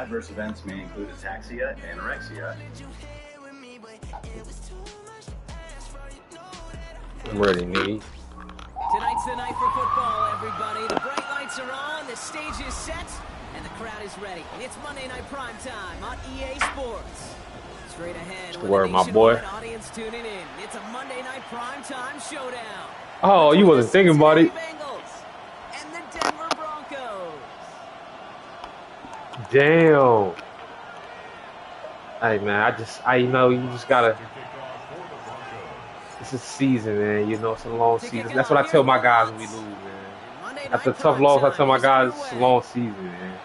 adverse events may include ataxia, anorexia. I'm ready, nigga. Tonight's the night for football, everybody. The bright lights are on, the stage is set, and the crowd is ready. It's Monday Night Prime Time on EA Sports. Straight ahead, with a nationwide audience tuning in. It's a Monday Night Prime Time showdown. Oh, you wasn't thinking about it. Bengals and the Denver Broncos. Damn. Hey man, I know you just gotta. It's a season, man. You know, it's a long season. That's what I tell my guys when we lose, man. After a tough loss, I tell my guys it's a long season, man.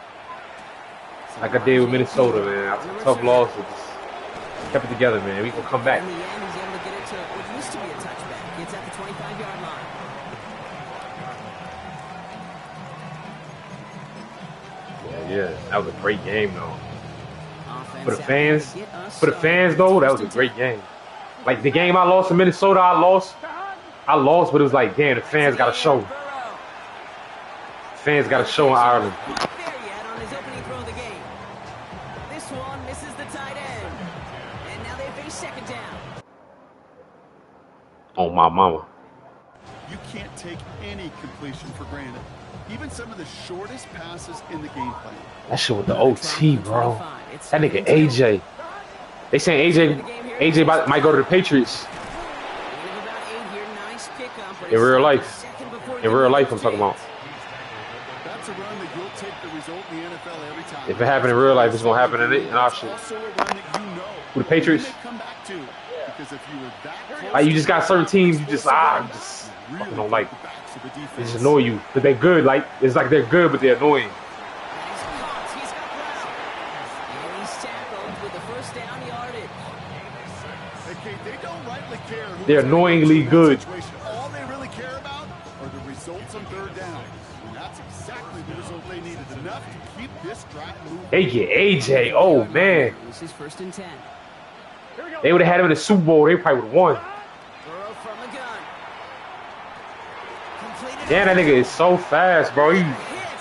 Like I did with Minnesota, man. After a tough loss, I just kept it together, man. We can come back. In the end, he's able to get it to what used to be a touchback. It's at the 25-yard line. Yeah, that was a great game, though. For the fans, though, that was a great game. Like the game I lost in Minnesota, I lost, but it was like, damn, the fans got to show. Fans got to show in Ireland. This one misses the tight end, and now they face second down. Oh my mama. You can't take any completion for granted. Even some of the shortest passes in the game plan. That shit with the OT, bro. That nigga AJ. They saying AJ might go to the Patriots. In real life. In real life, I'm talking about. That's a run that you'll take the result in the NFL every time. If it happened in real life, it's gonna happen in our shit. With the Patriots. Like you just got certain teams, you just fucking don't like. They just annoy you, but they're good. Like it's like they're good, but they're annoying. They're annoyingly good. All they really care about are the results on third down. And that's exactly the result they needed. Enough to keep this drive moving. They get AJ. Oh man. This is 1st and 10. They would have had him in the Super Bowl. They probably would have won. Damn, that nigga is so fast, bro. He gets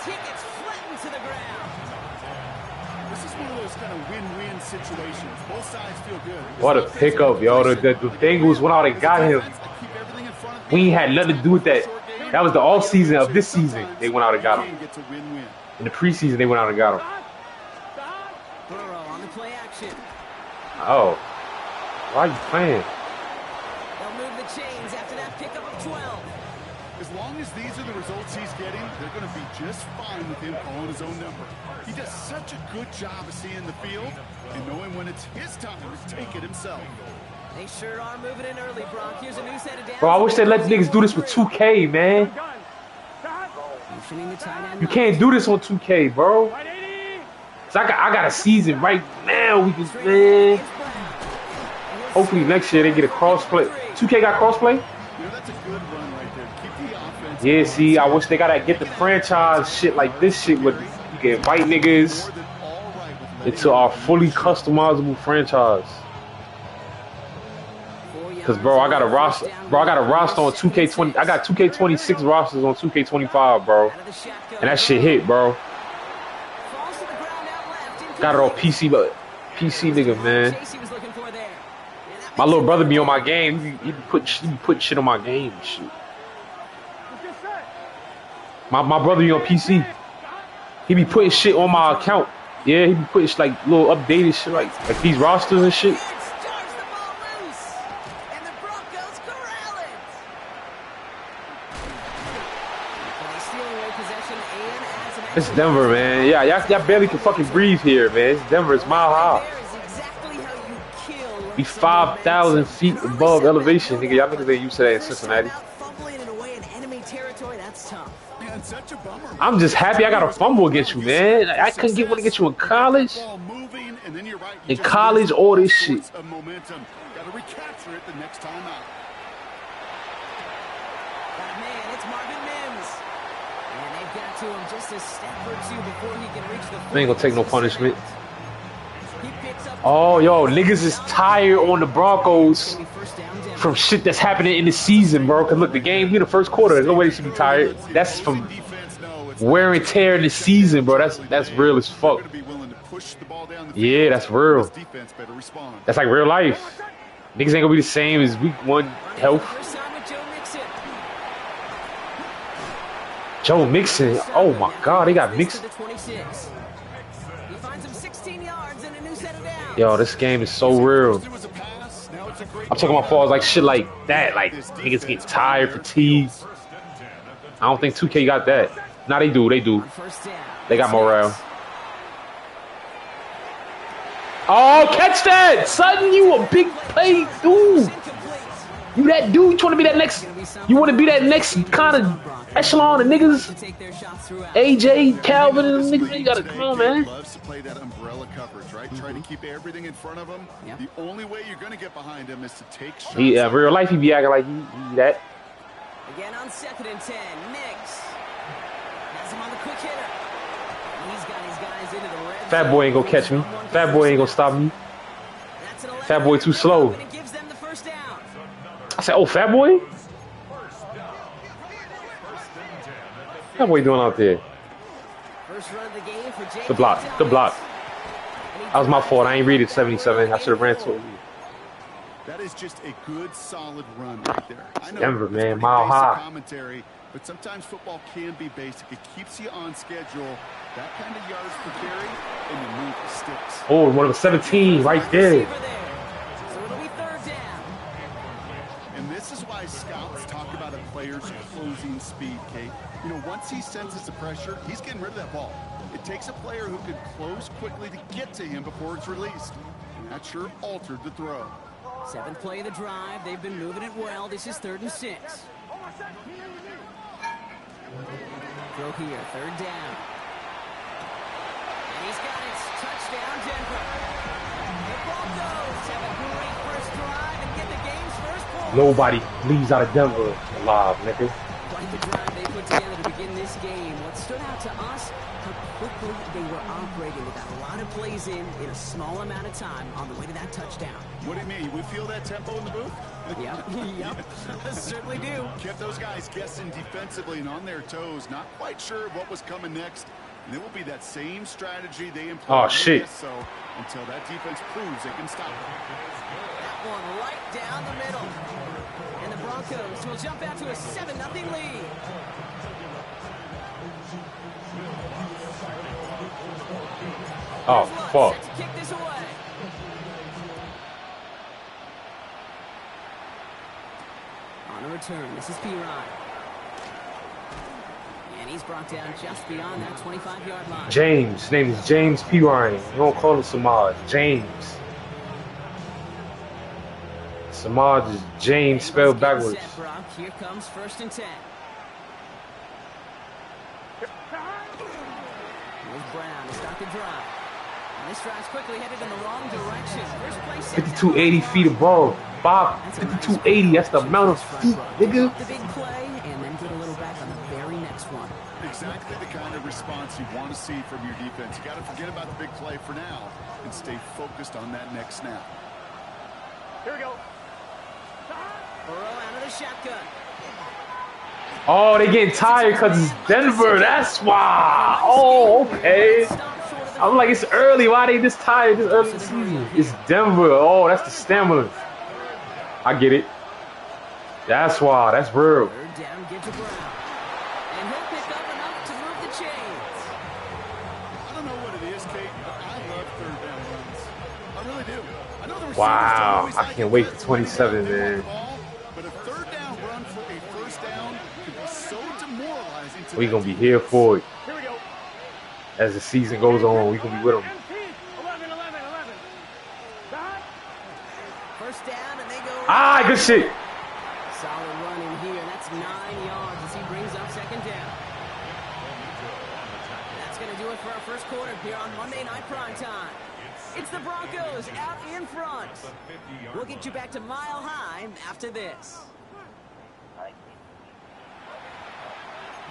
flattened to the ground. This is one of those kind of win-win situations. Both sides feel good. What a pickup, yo. The Bengals went out and got him. We ain't had nothing to do with that. That was the off season of this season. They went out and got him. In the preseason, they went out and got him. Burrow on the play action. Oh. Why are you playing? They'll move the chains after that pickup of 12. As long as these are the results he's getting, they're going to be just fine with him calling his own number. He does such a good job of seeing the field and knowing when it's his time to take it himself. They sure are moving in early, Bronk. Here's a new set of downs. Bro, I wish they let niggas do this with 2K, man. You can't do this on 2K, bro. So I got a season right now. We can, man. Hopefully next year they get a crossplay. 2K got crossplay? You know, that's a good run right there. Keep the offense. Yeah, see, I wish they gotta get the franchise shit like this shit with you can invite niggas into our fully customizable franchise. Cause bro, I got a roster. Bro, I got a roster on 2K20. I got 2K26 rosters on 2K25, bro. And that shit hit, bro. Got it on PC, but PC nigga, man. My little brother be on my game. He be putting shit on my game and shit. My brother be on PC. He be putting shit on my account. Yeah, he be putting like little updated shit like these rosters and shit. It's Denver, man. Yeah, y'all barely can fucking breathe here, man. It's Denver. It's mile high. We 5,000 feet above elevation, nigga. Y'all niggas ain't used to that in Cincinnati. I'm just happy I got a fumble against you, man. I couldn't get one against you in college. In college, all this shit. They ain't gonna take no punishment. Oh, yo, niggas is tired on the Broncos from shit that's happening in the season, bro. Cause look, the game, we in the first quarter. There's no way they should be tired. That's from wear and tear in the season, bro. That's real as fuck. push the ball down the field. Yeah, that's real. This defense better respond. That's like real life. Niggas ain't gonna be the same as week 1 health. Joe Mixon. Oh my God, they got Mixon. Yo, this game is so real. I'm talking about falls like shit like that. Like niggas get tired, fatigued. I don't think 2K got that. Nah, they do. They do. They got morale. Oh, catch that! Son, you a big play dude. You that dude. You want to be that next. You want to be that next kind of echelon of niggas. AJ, Calvin, and them niggas. You gotta come on, man. Loves to play that umbrella coverage, right? Try to keep everything in front of him. The only way you're gonna get behind him is to take shots. Yeah, real life, he be acting like he that. Again on 2nd and 10, Nix has him on the quick hitter. He's got his guys into the red. Fat boy ain't gonna catch me. Fat boy ain't gonna stop me. Fat boy too slow. I said, oh, Fat boy? Fat boy doing out there? The block. The block. That was my fault. I ain't read it 77. I should have ran to it. That is just a good, solid run right there. I know Denver, man, it's mile high. Commentary, but sometimes football can be basic. It keeps you on schedule. That kind of yards per carry, and the move sticks. Oh, one of the 17 right there. So it'll be 3rd down. And this is why scouts talk about a player's closing speed, Kate. You know, once he senses the pressure, he's getting rid of that ball. It takes a player who can close quickly to get to him before it's released. And that sure altered the throw. 7th play of the drive. They've been moving it well. This is 3rd and 6. Throw here, 3rd down. And he's got it. Touchdown, Denver. The Broncos have a great first drive and get the game's first point. Nobody leaves out of Denver alive, nigga. Quite the drive they put together to begin this game. What stood out to us, how quickly they were operating. They got a lot of plays in a small amount of time on the way to that touchdown. What do you mean? We feel that tempo in the booth? Yep. Certainly do. Kept those guys guessing defensively and on their toes, not quite sure what was coming next. And it will be that same strategy they employ. Oh, shit. So until that defense proves they can stop it. That one right down the middle. And the Broncos will jump out to a 7-0 lead. Oh, fuck. Set to kick this away. On a return, this is P-Ryan. And he's brought down just beyond that 25-yard line. James. His name is James P. Ryan. You don't call him Samaj. James. Samaj is James spelled backwards. Here comes 1st and 10. Here's Brown to start the drive. And this drive's quickly headed in the wrong direction. First place 5280 feet above. Bob, 5280. That's the amount of feet, nigga. the big play, and then get a little back on the very next one. Exactly the kind of response you want to see from your defense. You got to forget about the big play for now and stay focused on that next snap. Here we go. Burrow out of the shotgun. Oh, they getting tired because it's Denver. That's why. Oh, okay. I'm like, it's early. Why they this tired this early in the season? It's Denver. Oh, that's the stamina. I get it. That's why. That's real. 3rd down, get to Brown. And he'll pick up enough to move the chains. I don't know what it is, Kate, but I love 3rd down runs. I really do. I know the receivers Wow. don't always I like can't it wait when for 27, man. But a 3rd down run for a 1st down could be so demoralizing to We're that going to be team. here for it. Here we go. As the season goes on, we're going to be with them. 1st down, and they go. Ah, good shit. Solid run in here. That's 9 yards as he brings up 2nd down. That's going to do it for our first quarter here on Monday Night Primetime. It's the Broncos out in front. We'll get you back to Mile High after this.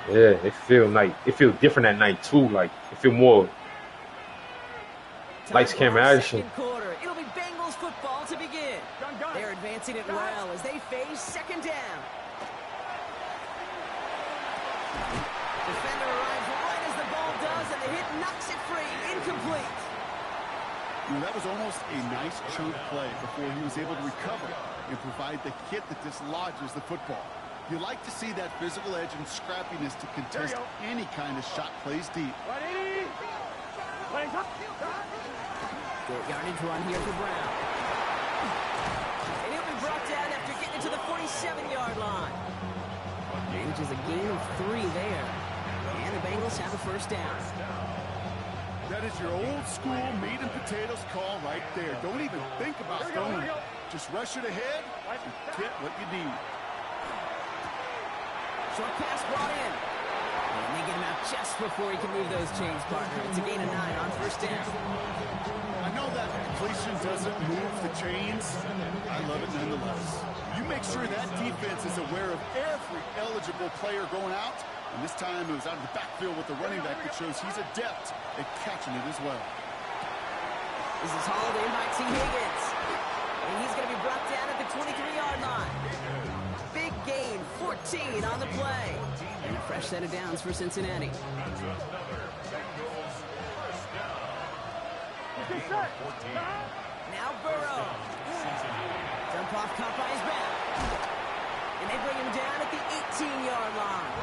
Yeah, it feel like it feel different at night too. Like it feel more lights, camera, action. Second quarter. It'll be Bengals football to begin. They're advancing it well as they face 2nd down. Defender arrives right as the ball does, and the hit knocks it free. Incomplete. That was almost a nice chunk play before he was able to recover and provide the hit that dislodges the football. You like to see that physical edge and scrappiness to contest any kind of shot plays deep. Short yardage run here for Brown. And he'll be brought down after getting to the 47-yard line. Manages a gain of 3 there. And the Bengals have a first down. That is your old school meat and potatoes call right there. Don't even think about throwing it. Just rush it ahead and get what you need. Short pass brought in. And they get him out just before he can move those chains, partner. It's a gain of 9 on first down. I know that completion doesn't move the chains. I love it nonetheless. You make sure that defense is aware of every eligible player going out. And this time it was out of the backfield with the running back that shows he's adept at catching it as well. This is hauled in by T. Higgins. And he's going to be brought down at the 23-yard line. Big gain, 14 on the play. And a fresh set of downs for Cincinnati. Now Burrow. Dump off caught by his back. And they bring him down at the 18-yard line.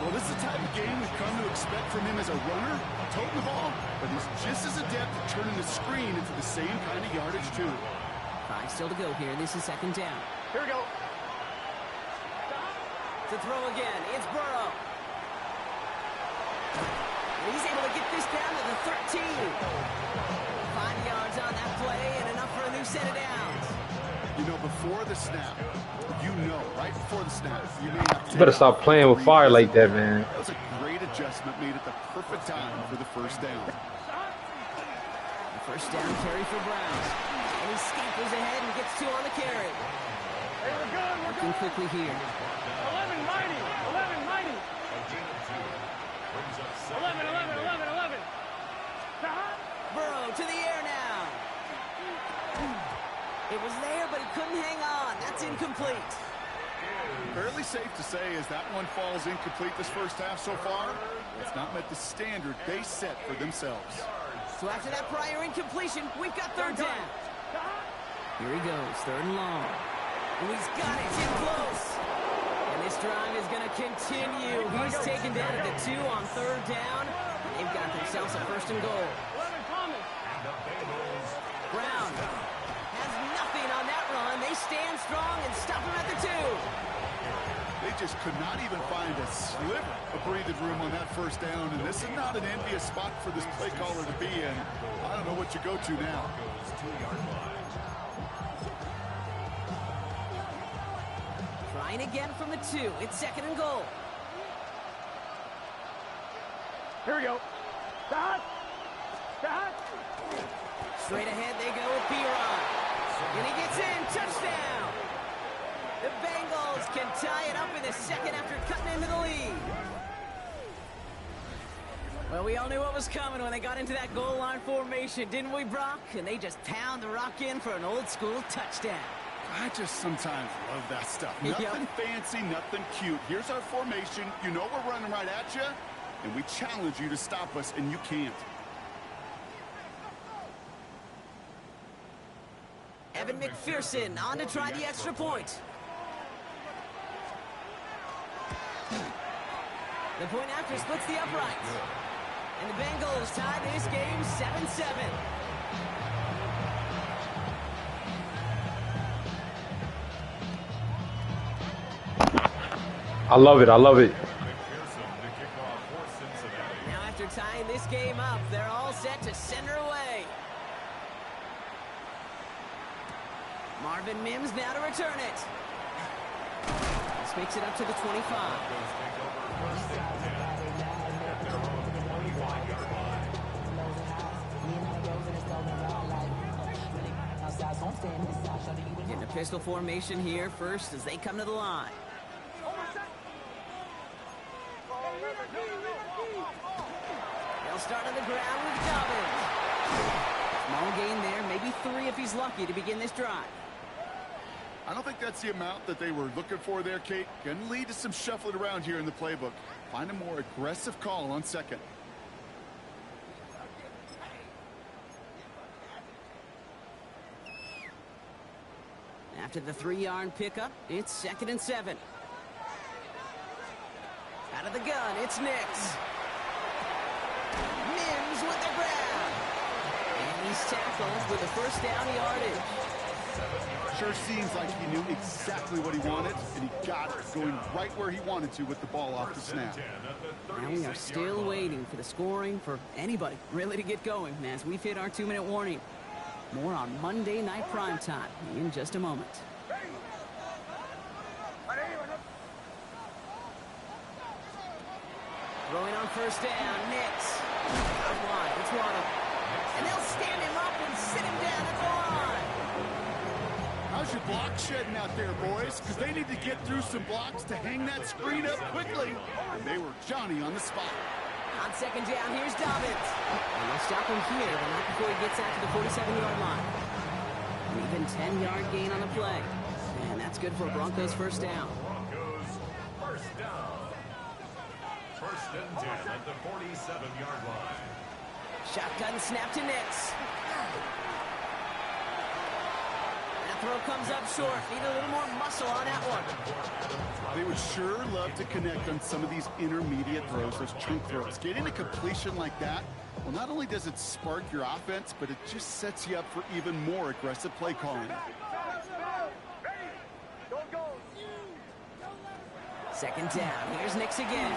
Well, this is the type of game we've come to expect from him as a runner, toting the ball, but he's just as adept at turning the screen into the same kind of yardage, too. 5 still to go here. This is second down. Here we go. To throw again, it's Burrow. And he's able to get this down to the 13. 5 yards on that play and enough for a new set of downs. You know, before the snap, right before the snap, you may not. You better stop playing with fire like that, man. That was a great adjustment made at the perfect time for the first down. The first down carry for Browns. And he scampers ahead and gets 2 on the carry. Hey, we're good. Working quickly here. 11 mighty. 11 mighty. 11. Burrow to the air now. It was there, but he couldn't hang on. That's incomplete. Fairly safe to say as that one falls incomplete this first half so far, it's not met the standard they set for themselves. So after that prior incompletion, we've got third down. Here he goes, third and long. And he's got it in close. And this drive is going to continue. He's taken down at the 2 on third down. They've got themselves a first and goal. Brown has nothing on that run. They stand strong and stop him at the 2. They just could not even find a sliver of breathing room on that first down, and this is not an envious spot for this play caller to be in. I don't know what you go to now. Trying again from the 2. It's second and goal. Here we go. Stop. Straight ahead they go with P-Ron. And he gets in. Touchdown. The Bengals can tie it up in the second after cutting into the lead. Well, we all knew what was coming when they got into that goal line formation, didn't we, Brock? And they just pound the rock in for an old-school touchdown. I just sometimes love that stuff. Nothing fancy, nothing cute. Here's our formation. You know we're running right at you, and we challenge you to stop us, and you can't. Evan McPherson on to try the extra point. The point after splits the uprights. And the Bengals tie this game 7-7. I love it. Now after tying this game up, they're all set to send her away. Marvin Mims now to return it. This makes it up to the 25. In the pistol formation here first as they come to the line. They'll start on the ground with Dobbins. Small gain there, maybe 3 if he's lucky to begin this drive. I don't think that's the amount that they were looking for there, Kate. Going to lead to some shuffling around here in the playbook. Find a more aggressive call on second. After the 3-yard pickup, it's 2nd and 7. Out of the gun, it's Nix. Mims with the grab. And he's tackled with a first down yardage. Sure seems like he knew exactly what he wanted, and he got it, going right where he wanted to with the ball off the snap. Now we are still waiting for the scoring for anybody really to get going as we've hit our 2-minute warning. More on Monday Night Primetime in just a moment. Throwing on first down, Nix. Out wide, it's Waddle. And they'll stand him up and sit him down at the line. How's your block shedding out there, boys? Because they need to get through some blocks to hang that screen up quickly. And they were Johnny on the spot. On second down, here's Dobbins. And they'll stop him here, but not before he gets out to the 47-yard line. An even 10-yard gain on the play. And that's good for a Broncos first down. Broncos first down. First and 10 at the 47-yard line. Shotgun snap to Nix. That throw comes up short. Need a little more muscle on that one. They would sure love to connect on some of these intermediate throws, those chunk throws. Getting a completion like that, well, not only does it spark your offense, but it just sets you up for even more aggressive play calling. Second down. Here's Nix again.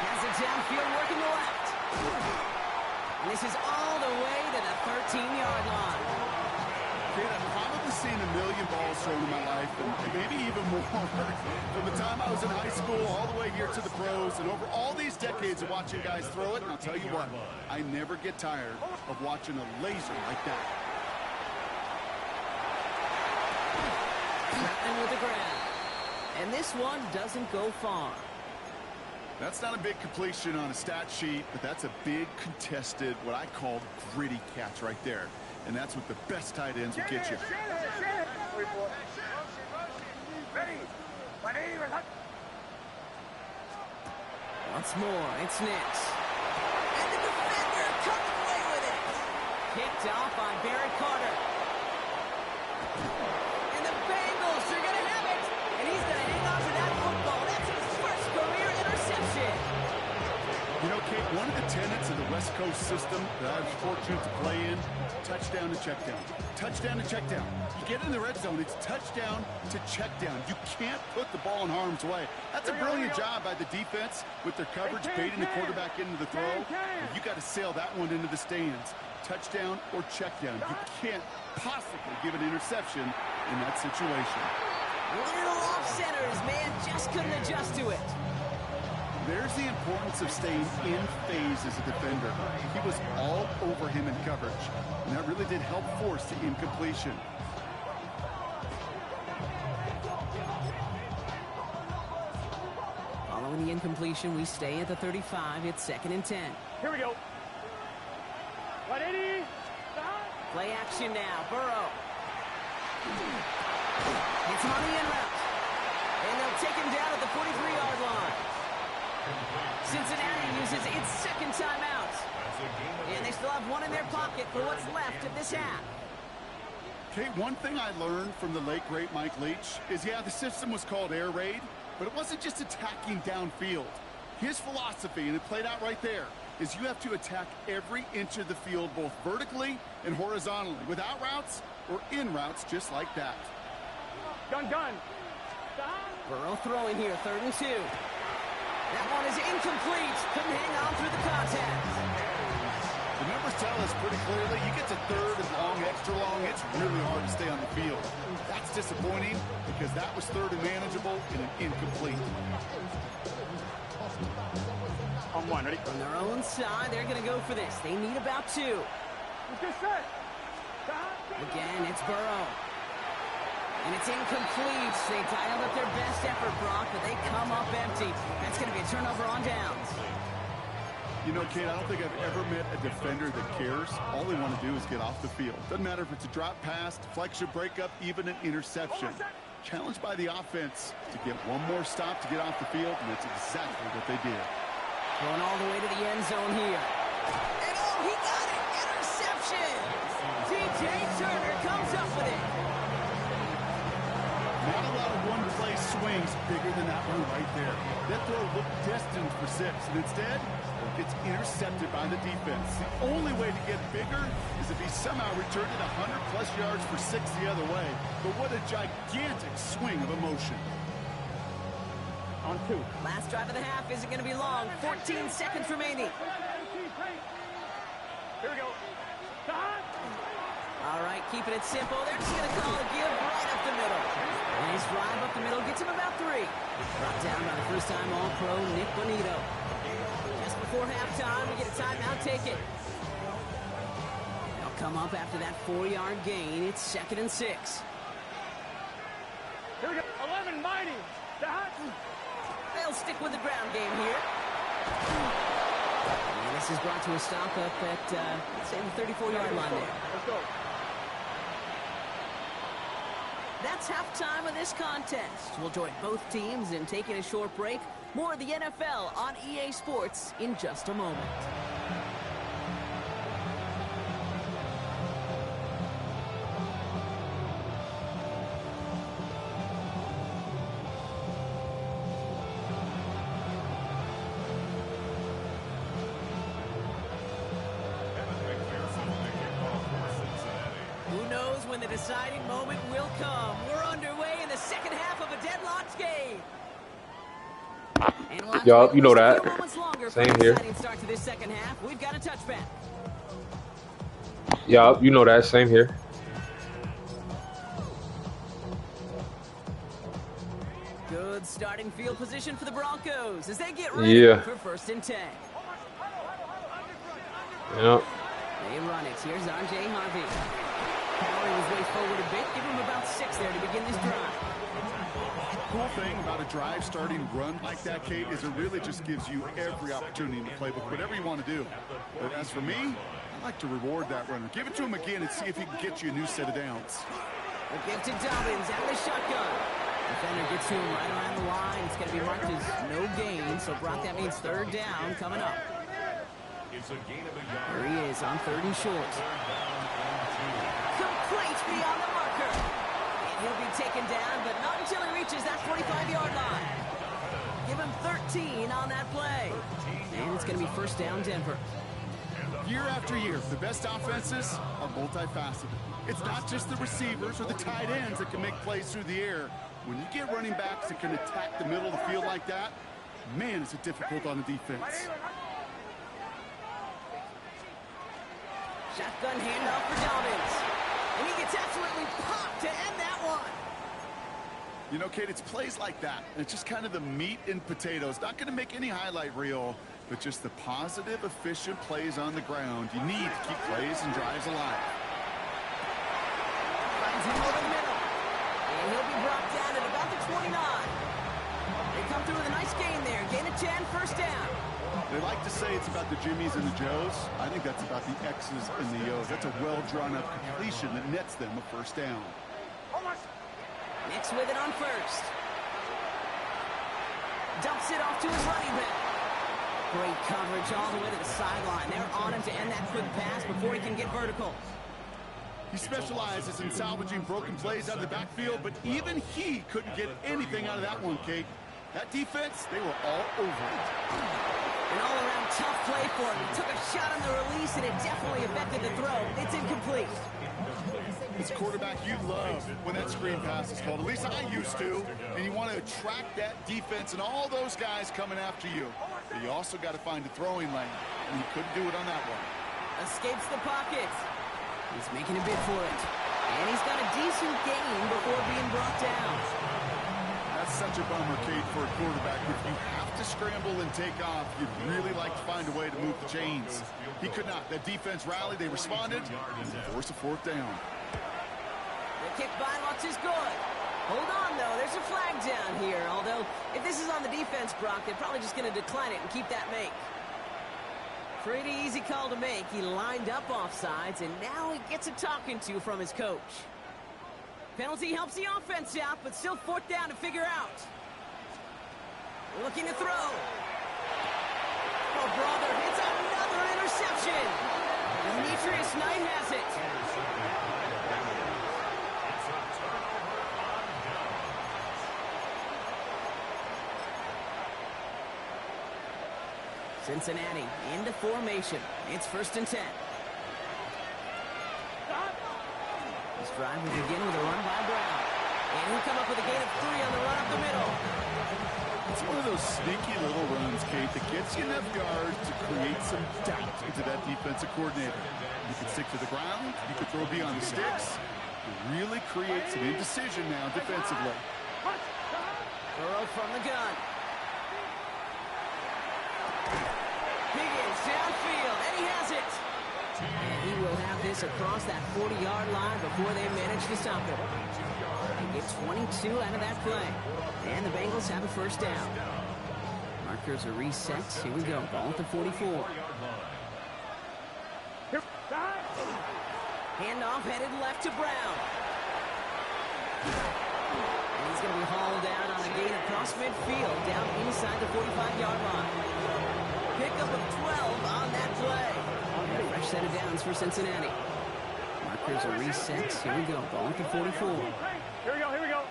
Has it downfield, working the left. And this is all the way to the 13-yard line. Kate, I've probably seen a million balls thrown in my life, and maybe even more. From the time I was in high school all the way here to the pros, and over all these decades of watching guys throw it, and I'll tell you what, I never get tired of watching a laser like that. Chapman with the grab. And this one doesn't go far. That's not a big completion on a stat sheet, but that's a big contested, what I call gritty catch right there. And that's what the best tight ends will get you. Once more, it's Nix. And the defender coming away with it. Picked off by Barrett Carter. And the Bengals are going to have it. And he's going to hang on to that football. That's his first career interception. You know, Kate, one of the tenets of the West Coast system that I was fortunate to play in, touchdown to check down. Touchdown to check down. You get in the red zone, it's touchdown to check down. You can't put the ball in harm's way. That's a brilliant job by the defense with their coverage, baiting the quarterback into the throw. You got to sail that one into the stands. Touchdown or check down. You can't possibly give an interception in that situation. Little off centers, man, just couldn't adjust to it. There's the importance of staying in phase as a defender. He was all over him in coverage, and that really did help force the incompletion. Following the incompletion, we stay at the 35. It's 2nd and 10. Here we go. 180. Play action now. Burrow. It's on the in route. And they'll take him down at the 43-yard line. Cincinnati uses its second timeout. And they still have one in their pocket for what's left of this half. Okay, one thing I learned from the late, great Mike Leach is, yeah, the system was called air raid, but it wasn't just attacking downfield. His philosophy, and it played out right there, is you have to attack every inch of the field, both vertically and horizontally, without routes or in routes just like that. Gun. Burrow throwing here, 3rd and 2. That one is incomplete. Couldn't hang on through the contact. The numbers tell us pretty clearly, you get to 3rd and long, extra long, it's really hard to stay on the field. That's disappointing because that was 3rd and manageable in an incomplete. On one, ready? On their own side, they're going to go for this. They need about 2. Get set. Again, it's Burrow. And it's incomplete. They dialed up their best effort, Brock, but they come up empty. That's going to be a turnover on downs. You know, Kate, I don't think I've ever met a defender that cares. All they want to do is get off the field. Doesn't matter if it's a drop pass, deflection, breakup, even an interception. Challenged by the offense to get one more stop to get off the field, and that's exactly what they did. Going all the way to the end zone here. And oh, he got it! Interception! T.J. Turner comes up with it. one-play swings bigger than that one right there. That throw looked destined for 6, and instead, it gets intercepted by the defense. The only way to get bigger is if he somehow returned it 100-plus yards for 6 the other way. But what a gigantic swing of emotion. On 2. Last drive of the half isn't going to be long. 14 seconds remaining. Here we go. All right, keeping it simple. They're just going to call a give right up the middle. Nice drive up the middle. Gets him about 3. Brought down by the first-time All-Pro Nick Bonito. Just before halftime, we get a timeout. Take it. They'll come up after that 4-yard gain. It's 2nd and 6. Here we go. 11 mighty. They'll stick with the ground game here. And this is brought to a stop up at, let's say, the 34-yard line there. Let's go. That's halftime of this contest. We'll join both teams in taking a short break. More of the NFL on EA Sports in just a moment. Who knows when the deciding moment will come? We're underway in the second half of a deadlocked game. And we'll have Yup, to you know wait a that. few moments longer Same for the here. exciting start to this second half. We've got a touchback. Yeah, you know that. Same here. Good starting field position for the Broncos as they get ready for 1st and 10. Yeah. They run it. Here's R.J. Harvey. Powering his way forward a bit. Give him about 6 there to begin this drive. Cool thing about a drive starting run like that, Kate, is it really just gives you every opportunity in the playbook, whatever you want to do. But as for me, I like to reward that runner. Give it to him again and see if he can get you a new set of downs. The give to Dobbins out of the shotgun. Defender gets to him right around the line. It's going to be marked as no gain. So, Brock, that means 3rd down coming up. There he is on 3rd and short. Complete beyond the marker. And he'll be taken down, but not until he reaches that 45-yard line. Give him 13 on that play. And it's going to be 1st down Denver. Year after year, the best offenses are multifaceted. It's not just the receivers or the tight ends that can make plays through the air. When you get running backs that can attack the middle of the field like that, man, is it difficult on the defense. Shotgun handoff for Dobbins. And he gets absolutely popped to end that one. You know, Kate, it's plays like that. It's just kind of the meat and potatoes. Not going to make any highlight reel, but just the positive, efficient plays on the ground. You need to keep plays and drives alive. Finds him over the middle. And he'll be brought down at about the 29. They come through with a nice gain there. Gain of 10, 1st down. They like to say it's about the Jimmies and the Joes. I think that's about the X's and the O's. That's a well-drawn-up completion that nets them a 1st down. Nix with it on 1st. Dumps it off to his running back. Great coverage all the way to the sideline. They're on him to end that quick pass before he can get vertical. He specializes in salvaging broken plays out of the backfield, but even he couldn't get anything out of that one, Kate. That defense, they were all over it. An all-around tough play for him. He took a shot on the release, and it definitely affected the throw. It's incomplete. As a quarterback, you love when that screen pass is called. At least I used to. And you want to attract that defense and all those guys coming after you. But you also got to find a throwing lane. And you couldn't do it on that one. Escapes the pocket. He's making a bid for it. And he's got a decent gain before being brought down. That's such a bummer, Kate, for a quarterback. If you have to scramble and take off, you'd really like to find a way to move the chains. He could not. That defense rallied. They responded. And they forced a 4th down. The kick by Lutz is good. Hold on, though. There's a flag down here. Although, if this is on the defense, Brock, they're probably just going to decline it and keep that make. Pretty easy call to make. He lined up offsides, and now he gets a talking to from his coach. Penalty helps the offense out, but still 4th down to figure out. Looking to throw. Oh, brother, it's another interception. Demetrius Knight has it. Cincinnati into formation. It's 1st and 10. This drive will begin with a run by Brown. And he'll come up with a gain of 3 on the run up the middle. It's one of those sneaky little runs, Kate, that gets you enough yards to create some doubt into that defensive coordinator. You can stick to the ground. You can throw beyond the sticks. It really creates an indecision now defensively. Burrow from the gun. Higgins downfield, and he has it. And he will have this across that 40-yard line before they manage to stop him. They get 22 out of that play. And the Bengals have a 1st down. Markers are reset. Here we go. Ball at the 44. Handoff headed left to Brown. And he's going to be hauled out on a gain across midfield, down inside the 45-yard line. Pickup of 12 on that play. And a fresh set of downs for Cincinnati. Markers are reset. Here we go. Ball at the 44. Here we go, here we go.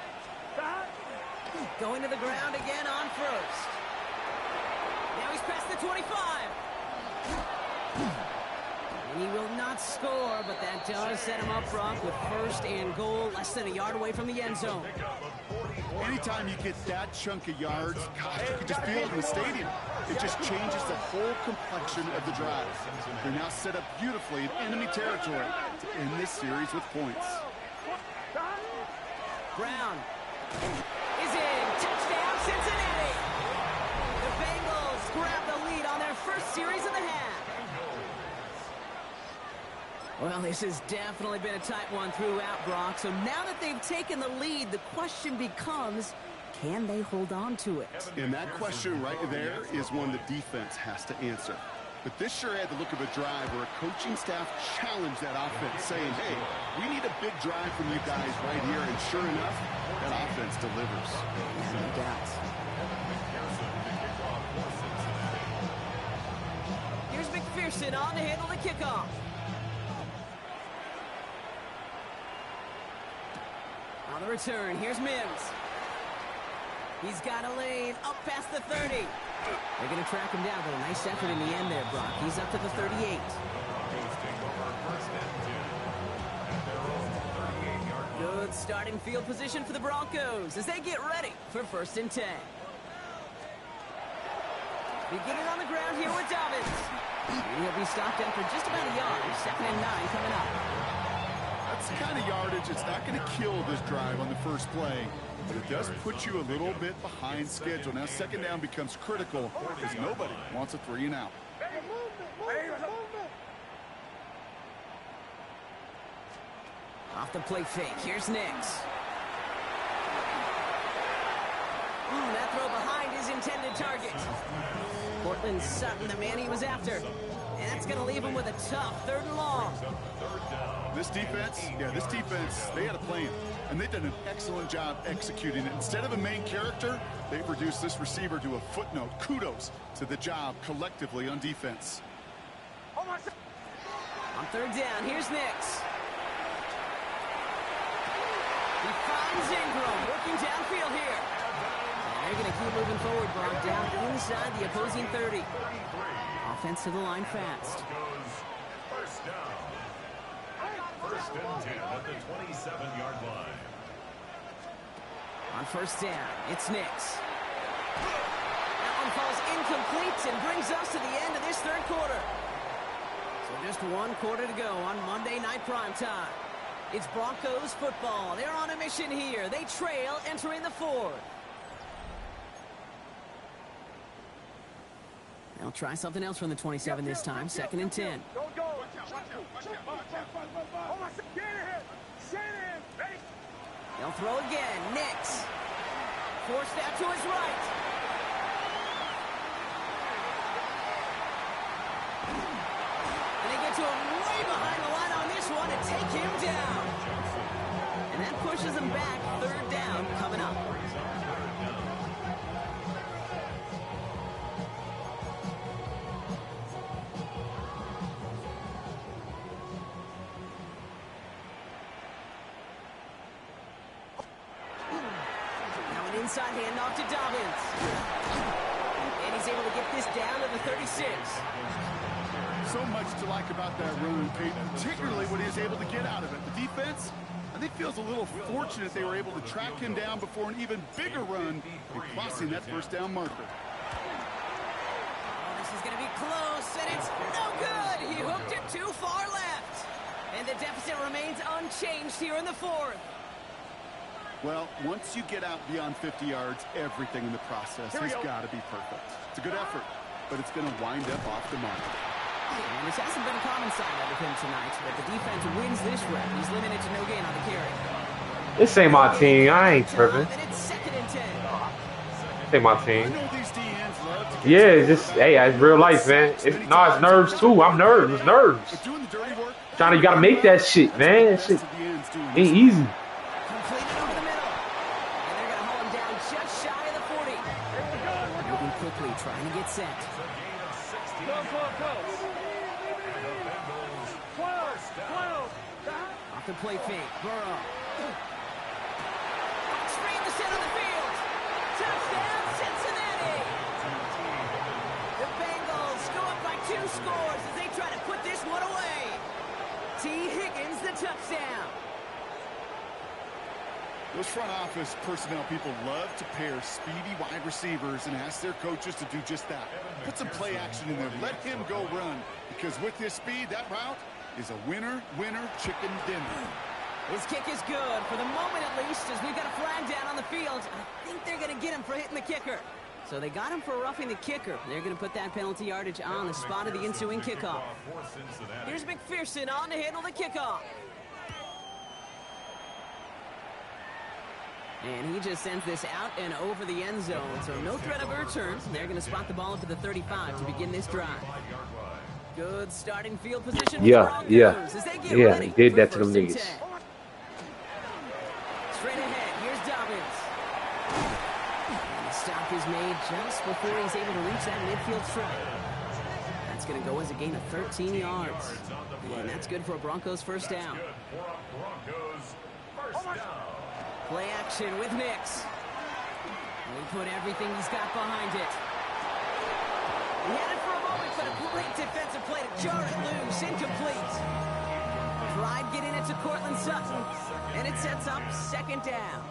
Going to the ground again on 1st. Now he's past the 25. And he will not score, but that does set him up, Brock, with 1st and goal, less than a yard away from the end zone. Anytime you get that chunk of yards, gosh, you can just feel it in the stadium. It just changes the whole complexion of the drive. They're now set up beautifully in enemy territory to end this series with points. Brown is in. Touchdown, Cincinnati. The Bengals grab the lead on their 1st series of the half. Well, this has definitely been a tight one throughout, Brock. So now that they've taken the lead, the question becomes, can they hold on to it? And that question right there is one the defense has to answer. But this sure had the look of a drive where a coaching staff challenged that offense, saying, hey, we need a big drive from you guys right here. And sure enough, that offense delivers. Yeah, no doubt. Here's McPherson on to handle the kickoff. On the return, here's Mims. He's got a lane up past the 30. They're going to track him down, but a nice effort in the end there, Brock. He's up to the 38. Good starting field position for the Broncos as they get ready for 1st and 10. Beginning on the ground here with Dobbins. And he'll be stopped after just about a yard. 2nd and 9 coming up. That's the kind of yardage it's not going to kill this drive on the 1st play. But it does put you a little bit behind schedule. Now 2nd down becomes critical because nobody wants a 3 and out. Off the play fake. Here's Nix. That throw behind his intended target. Cortland Sutton, the man he was after. And that's going to leave him with a tough 3rd and long. This defense, they had a plan. And they've done an excellent job executing it. Instead of a main character, they've reduced this receiver to a footnote. Kudos to the job collectively on defense. On 3rd down, here's Nix. He finds Ingram, working downfield here. And they're going to keep moving forward, Brock, down inside the opposing 30. Offense to the line fast. 1st down. 1st and 10 at the 27-yard line. On 1st down, it's Nix. That one falls incomplete and brings us to the end of this 3rd quarter. So just 1 quarter to go on Monday Night Primetime. It's Broncos football. They're on a mission here. They trail entering the 4th. They'll try something else from the 27 this time. 2nd and 10. They'll throw again. Nix. Forced out to his right. And they get to him way behind the line on this one and take him down. And that pushes them back. 3rd down coming up. Inside handoff to Dobbins. And he's he's able to get this down to the 36. So much to like about that run, Kate, particularly what he was able to get out of it. The defense, I think, feels a little fortunate they were able to track him down before an even bigger run and crossing that first down marker. Oh, this is going to be close, and it's no good. He hooked it too far left. And the deficit remains unchanged here in the fourth. Well, once you get out beyond 50 yards, everything in the process has got to be perfect. It's a good effort, but it's going to wind up off the mark. And this hasn't been a common sign out of him tonight, but the defense wins this rep. He's limited to no gain on the carry. This ain't my team. I ain't tripping. And it's 2nd and 10. This ain't my team. I know these DNs love to get Yeah, it's just, hey, it's real life, man. It's nerves too. I'm nervous. It's nerves. but doing the dirty work. Johnny, you gotta make that shit, man. That shit ain't easy. Completed over the middle. And they're going to haul him down just shy of the 40. Moving quickly, trying to get set. Off the play fake, Burrow. Straight in the center of the field. Touchdown, Cincinnati. The Bengals go up by 2 scores as they try to put this one away. T. Higgins, the touchdown. Those front office personnel people love to pair speedy wide receivers and ask their coaches to do just that. Put some play action in there. Let him go run. Because with his speed, that route is a winner, chicken dinner. His kick is good, for the moment at least, as we've got a flag down on the field. I think they're going to get him for hitting the kicker. So they got him for roughing the kicker. They're going to put that penalty yardage on the spot of the ensuing kickoff. Here's McPherson on to handle the kickoff. And he just sends this out and over the end zone. So no threat of a return. They're going to spot the ball up at the 35 to begin this drive. Good starting field position for the Broncos as they get ready he did that to for them 1st and niggas. 10. Straight ahead, here's Dobbins. And the stop is made just before he's able to reach that midfield strike. That's going to go as a gain of 13 yards. And that's good for a Broncos first down. Play action with Nix. And he put everything he's got behind it. He had it for a moment, but a great defensive play to jar it loose. Incomplete. Tried getting it to Cortland Sutton, and it sets up 2nd down.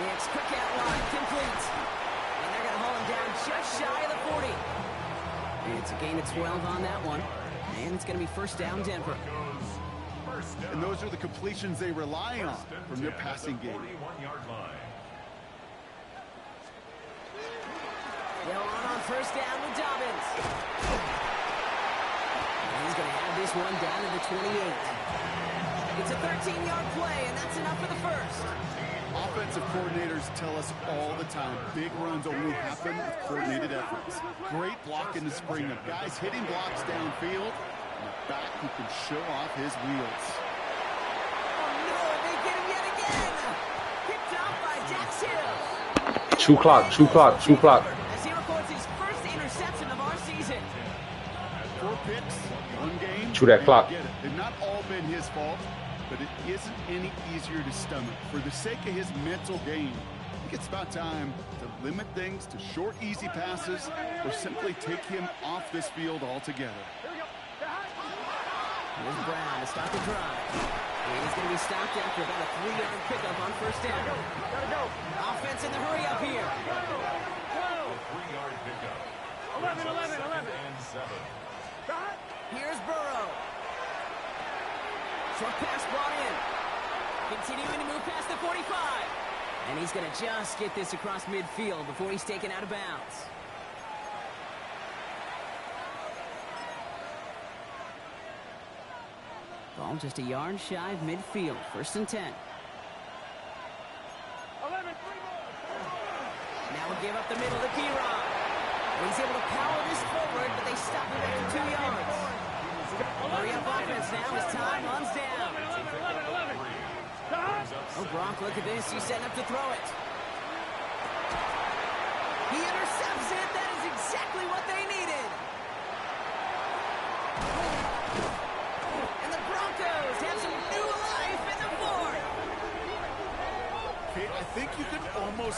Nix, quick out line, complete. And they're going to haul him down just shy of the 40. And it's a gain of 12 on that one. And it's going to be 1st down, Denver. And those are the completions they rely on from their passing game. They'll on 1st down with Dobbins. And he's going to have this one down to the 28. It's a 13-yard play, and that's enough for the first. Offensive coordinators tell us all the time, big runs only happen with coordinated efforts. Great block in the spring of guys hitting blocks downfield, and a back who can show off his wheels. Oh, no, they get him yet again. Picked off by Dax Hill. Chew clock. As he records his first interception of our season. 4 picks, 1 game. Chew that clock. They've not all been his fault, but it isn't any easier to stomach. For the sake of his mental game, I think it's about time to limit things to short, easy passes or simply take him off this field altogether. Here's Brown to start the drive. And he's going to be stopped after about a 3-yard pickup on 1st down. Offense in the hurry up here. 3-yard pickup. 11. Here's Burrow. Short pass brought in. Continuing to move past the 45. And he's going to just get this across midfield before he's taken out of bounds. Ball just a yard shy of midfield. 1st and 10. 11. Now we'll give up the middle to P-Ron. He's able to power this forward, but they stop him after 2 yards. Hurry up offense now as time runs down. 11. Oh, Gronk, look at this. He's setting up to throw it. He intercepts it. That is exactly what they needed. And the Broncos have some new life in the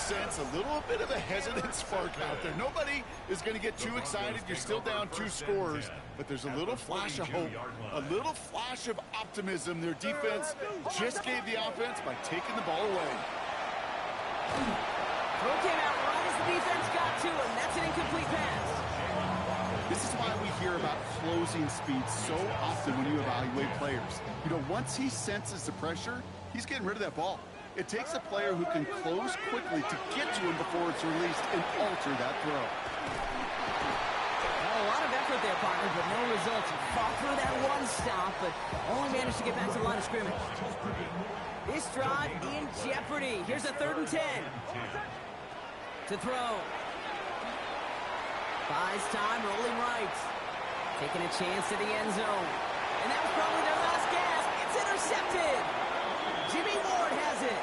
sense a little bit of a hesitant spark out there. Nobody is going to get too excited. You're still down 2 scores, but there's a little flash of hope, a little flash of optimism. Their defense just gave the offense by taking the ball away. Throw came out right as the defense got to him. That's an incomplete pass. This is why we hear about closing speed so often when you evaluate players. You know, once he senses the pressure, he's getting rid of that ball. It takes a player who can close quickly to get to him before it's released and alter that throw. Well, a lot of effort there, partner, but no results. He fought through that one stop, but only managed to get back to the line of scrimmage. This drive in jeopardy. Here's a 3rd and 10. To throw. Buys time, rolling right. Taking a chance to the end zone. And that was probably their last gasp. It's intercepted. Jimmy Ward has it.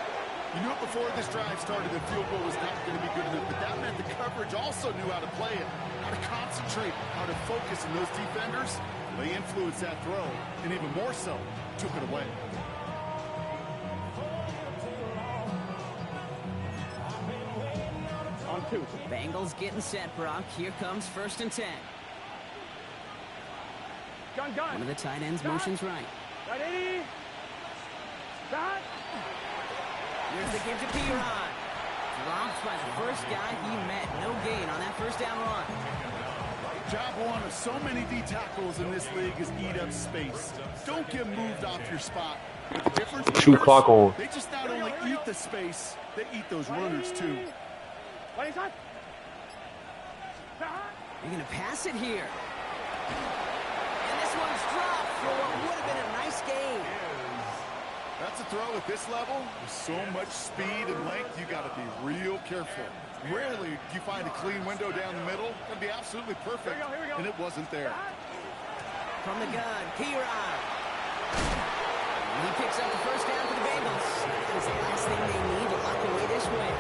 You knew it before this drive started that field goal was not going to be good enough, but that meant the coverage also knew how to play it, how to concentrate, how to focus, and those defenders, they influenced that throw, and even more so, took it away. On 2. Bengals getting set, Brock. Here comes 1st and 10. Gun. One of the tight ends motions right. Right 80. Stop. Here's the give to P-Ron. Dropped by the first guy he met. No gain on that 1st down run. Job one of so many D tackles in this league is eat up space. Don't get moved off your spot. But the difference Shoot clock on. They just not only eat the space, they eat those runners too. What is that? You're going to pass it here. And this one's dropped for what would have been a nice gain. That's a throw at this level. With so much speed and length, you got to be real careful. Rarely do you find a clean window down the middle. That'd be absolutely perfect. Here we go. And it wasn't there. From the gun, P-Ron. He picks up the 1st down for the Bengals. That is the last thing they need to lock away this win.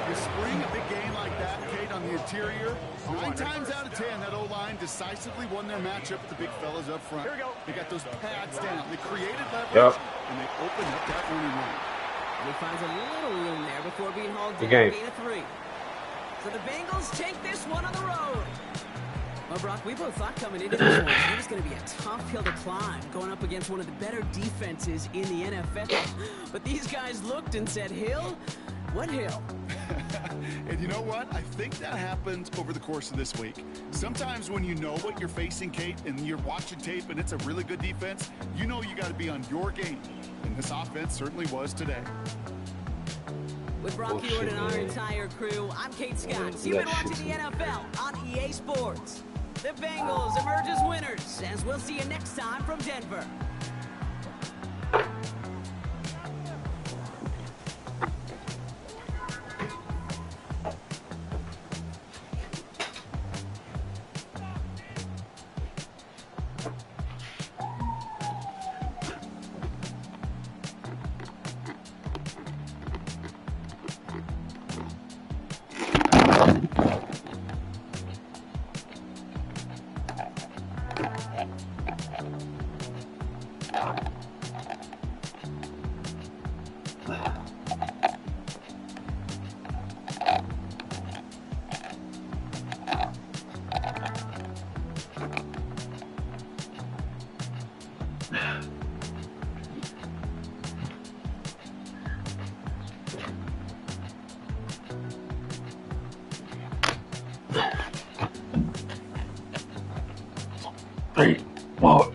You spring a big gain like that, Kate, on the interior. 9 times out of 10, that O-line decisively won their matchup with the big fellas up front. Here we go. They got those pads down. They created leverage, and they opened up that running run. He finds a little room there before being hauled down. Game. Gain of 3. So the Bengals take this one on the road. Well, Brock, we both thought coming into this one it was going to be a tough hill to climb, going up against one of the better defenses in the NFL. But these guys looked and said, Hill? What hill? And you know what? I think that happens over the course of this week. Sometimes when you know what you're facing, Kate, and you're watching tape and it's a really good defense, you know you got to be on your game. And this offense certainly was today. With Brock Hewitt and our entire crew, I'm Kate Scott. You've been watching the NFL on EA Sports. The Bengals emerge as winners, as we'll see you next time from Denver. Well,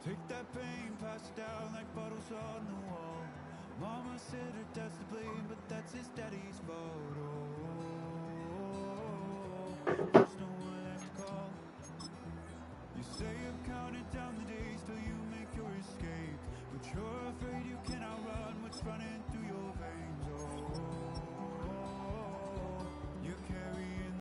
Take that pain, pass it down like bottles on the wall. Mama said her dad's to blame, but that's his daddy's fault. Oh, there's no one left to call. You say you've counted down the days till you make your escape, but you're afraid you cannot run what's running through your veins. Oh, you carry